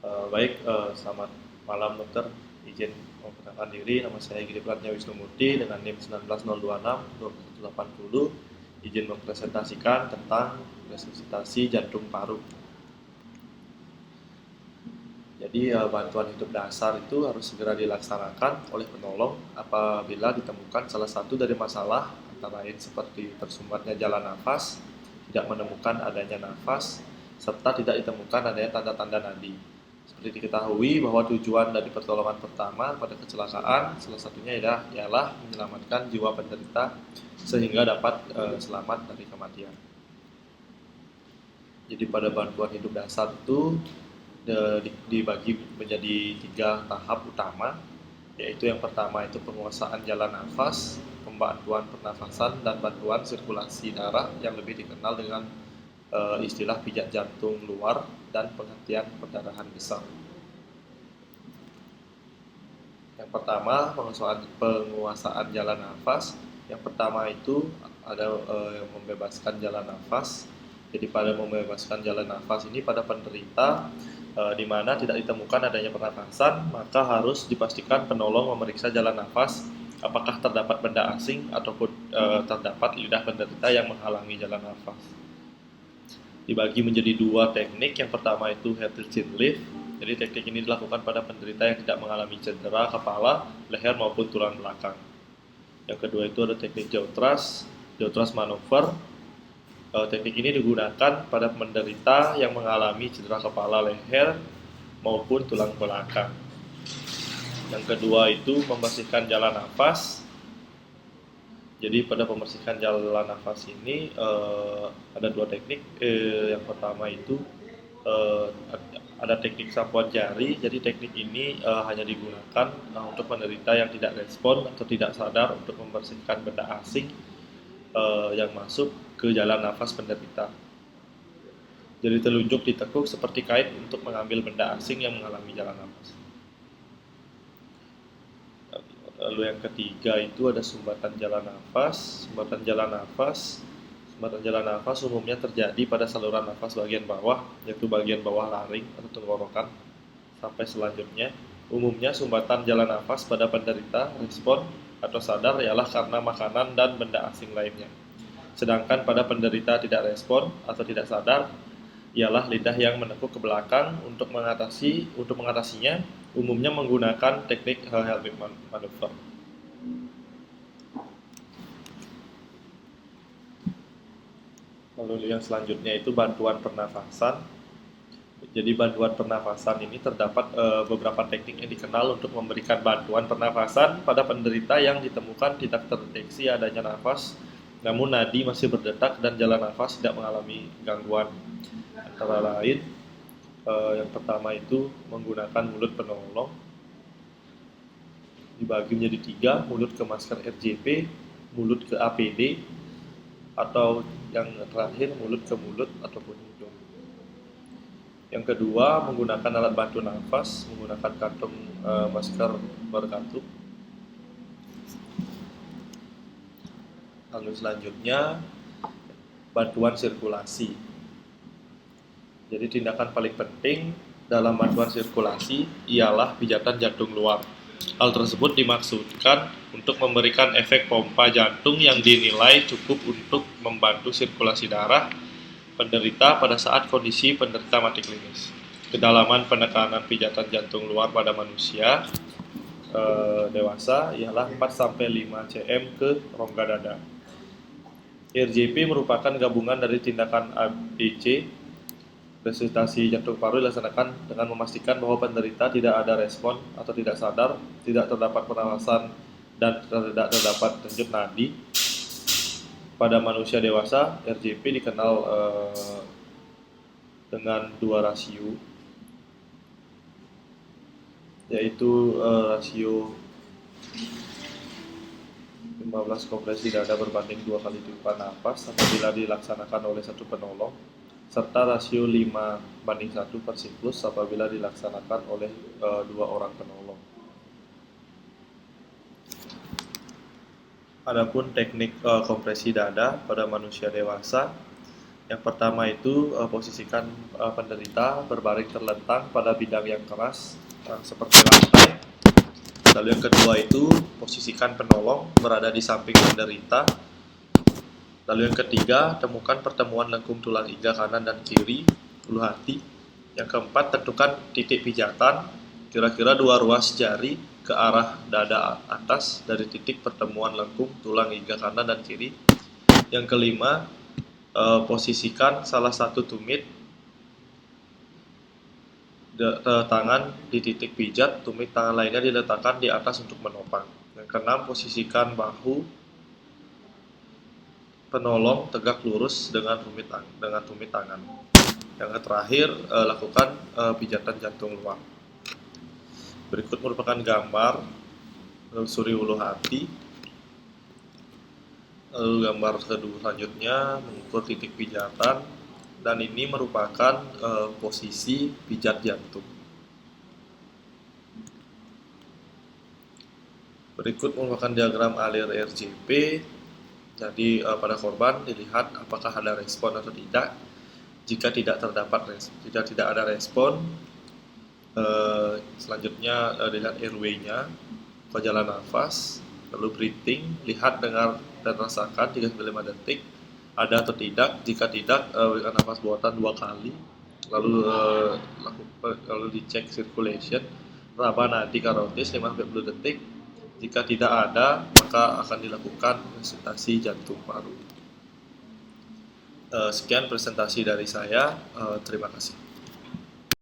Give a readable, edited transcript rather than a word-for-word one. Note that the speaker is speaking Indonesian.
Selamat malam dokter. Izin memperkenalkan diri, nama saya Giri Pratnya Wisnu Murti dengan NIM 19026 Izin mempresentasikan tentang resusitasi jantung paru. Jadi bantuan hidup dasar itu harus segera dilaksanakan oleh penolong apabila ditemukan salah satu dari masalah antara lain seperti tersumbatnya jalan nafas, tidak menemukan adanya nafas, serta tidak ditemukan adanya tanda-tanda nadi. Seperti diketahui bahwa tujuan dari pertolongan pertama pada kecelakaan salah satunya ialah menyelamatkan jiwa penderita sehingga dapat selamat dari kematian. Jadi pada bantuan hidup dasar itu dibagi menjadi 3 tahap utama, yaitu yang pertama itu penguasaan jalan nafas, pembantuan pernafasan, dan bantuan sirkulasi darah yang lebih dikenal dengan istilah pijat jantung luar dan penghentian perdarahan besar. Yang pertama, penguasaan jalan nafas. Yang pertama itu ada yang membebaskan jalan nafas. Jadi pada membebaskan jalan nafas ini pada penderita di mana tidak ditemukan adanya pernafasan, maka harus dipastikan penolong memeriksa jalan nafas apakah terdapat benda asing ataupun terdapat lidah penderita yang menghalangi jalan nafas. Dibagi menjadi 2 teknik. Yang pertama itu head to chin lift. Jadi teknik ini dilakukan pada penderita yang tidak mengalami cedera kepala, leher maupun tulang belakang. Yang kedua itu ada teknik jaw thrust manuver. Teknik ini digunakan pada penderita yang mengalami cedera kepala, leher maupun tulang belakang. Yang kedua itu membersihkan jalan nafas. Jadi pada pembersihan jalan nafas ini ada 2 teknik. Yang pertama itu ada teknik sapuan jari. Jadi teknik ini hanya digunakan untuk penderita yang tidak respon atau tidak sadar untuk membersihkan benda asing yang masuk ke jalan nafas penderita. Jadi telunjuk ditekuk seperti kait untuk mengambil benda asing yang mengalami jalan nafas. Lalu yang ketiga itu ada sumbatan jalan nafas. Sumbatan jalan nafas umumnya terjadi pada saluran nafas bagian bawah, yaitu bagian bawah laring atau tenggorokan sampai selanjutnya. Umumnya sumbatan jalan nafas pada penderita respon atau sadar ialah karena makanan dan benda asing lainnya. Sedangkan pada penderita tidak respon atau tidak sadar ialah lidah yang menekuk ke belakang. Untuk mengatasinya umumnya menggunakan teknik helmet maneuver. Lalu yang selanjutnya itu bantuan pernafasan. Jadi bantuan pernafasan ini terdapat beberapa teknik yang dikenal untuk memberikan bantuan pernafasan pada penderita yang ditemukan tidak terdeteksi adanya nafas, namun nadi masih berdetak dan jalan nafas tidak mengalami gangguan. Antara lain, yang pertama itu menggunakan mulut penolong. Dibagi menjadi 3, mulut ke masker RJP, mulut ke APD, atau yang terakhir mulut ke mulut ataupun hidung. Yang kedua, menggunakan alat bantu nafas, menggunakan kantung masker berkatup. Lalu selanjutnya, bantuan sirkulasi. Jadi tindakan paling penting dalam bantuan sirkulasi ialah pijatan jantung luar. Hal tersebut dimaksudkan untuk memberikan efek pompa jantung yang dinilai cukup untuk membantu sirkulasi darah penderita pada saat kondisi penderita mati klinis. Kedalaman penekanan pijatan jantung luar pada manusia dewasa ialah 4-5 cm ke rongga dada. RJP merupakan gabungan dari tindakan ABC. Resusitasi jantung paru dilaksanakan dengan memastikan bahwa penderita tidak ada respon atau tidak sadar, tidak terdapat pernafasan, dan tidak terdapat denyut nadi. Pada manusia dewasa, RJP dikenal dengan 2 rasio, yaitu rasio 15 kompresi dada berbanding 2 kali tiupan napas apabila dilaksanakan oleh satu penolong, serta rasio 5:1 per siklus apabila dilaksanakan oleh 2 orang penolong. Adapun teknik kompresi dada pada manusia dewasa Yang pertama itu posisikan penderita berbaring terlentang pada bidang yang keras seperti lantai. Lalu yang kedua itu posisikan penolong berada di samping penderita. Lalu yang ketiga, temukan pertemuan lengkung tulang iga kanan dan kiri ulu hati. Yang keempat, tentukan titik pijatan kira-kira 2 ruas jari ke arah dada atas dari titik pertemuan lengkung tulang iga kanan dan kiri. Yang kelima, posisikan salah satu tumit tangan di titik pijat, tumit tangan lainnya diletakkan di atas untuk menopang. Yang keenam, posisikan bahu penolong tegak lurus dengan tumit tangan. Yang terakhir, lakukan pijatan jantung luar. Berikut merupakan gambar menelusuri ulu hati. Lalu gambar kedua selanjutnya mengukur titik pijatan, dan ini merupakan posisi pijat jantung. Berikut merupakan diagram alir RJP. Jadi pada korban dilihat apakah ada respon atau tidak. Jika tidak ada respon, selanjutnya dilihat airway-nya, jalan nafas, lalu breathing, lihat, dengar, dan rasakan 3-5 detik ada atau tidak. Jika tidak, berikan nafas buatan 2 kali, lalu dicek circulation, raba nadi karotis 5-10 detik. Jika tidak ada, maka akan dilakukan resusitasi jantung paru. Sekian presentasi dari saya, terima kasih.